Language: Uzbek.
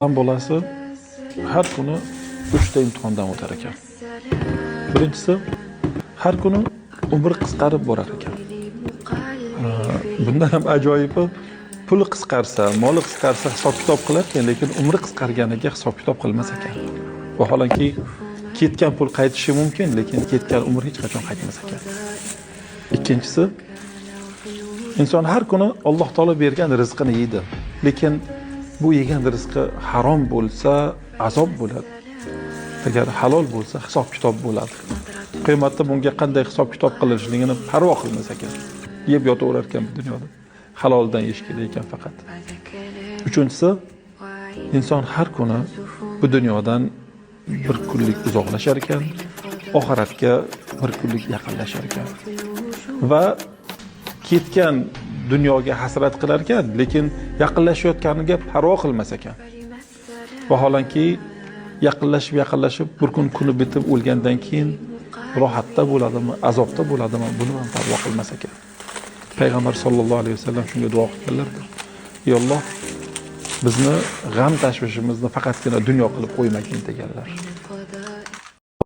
Inson bolasi har kuni 3 ta imtihondan o'tar ekan. Birinchisi, har kuni umri qisqarib borar ekan. Bundan ham ajoyibi, puli qisqarsa, moli qisqarsa hisob-kitob qilar ekan, lekin umri qisqarganiga hisob-kitob qilmas ekan. Vaholanki ketgan pul qaytishi mumkin, lekin ketgan umr hech qachon qaytmas ekan. Ikkinchisi, inson har kuni Alloh taolo bergan rizqini yeydi, lekin bu yegan rizqi harom bo'lsa, azob bo'ladi. Agar halol bo'lsa, hisob-kitob bo'ladi. Qiyomatda bunga qanday hisob-kitob qilinishligini parvo qilmas ekan. Yeb yotaverar ekan bu dunyoda. Haloldan yeyish kerak ekan faqat. Uchinchisi, inson har kuni bu dunyodan bir kunlik uzoqlashar ekan, oxiratga bir kunlik yaqinlashar ekan. Va ketgan dunyoga hasrat qilar ekan, lekin yaqinlashayotganiga parvo qilmas ekan. Vaholanki yaqinlashib bir kuni bitib o'lgandan keyin rohatda bo'ladimi, azobda bo'ladimi, buni ham parvo qilmas ekan. Payg'ambar sollallohu alayhi vasallam shunga duo qilganlardir. Ey Alloh, bizni g'am tashvishimizni faqatgina dunyo qilib qo'ymagin deganlar.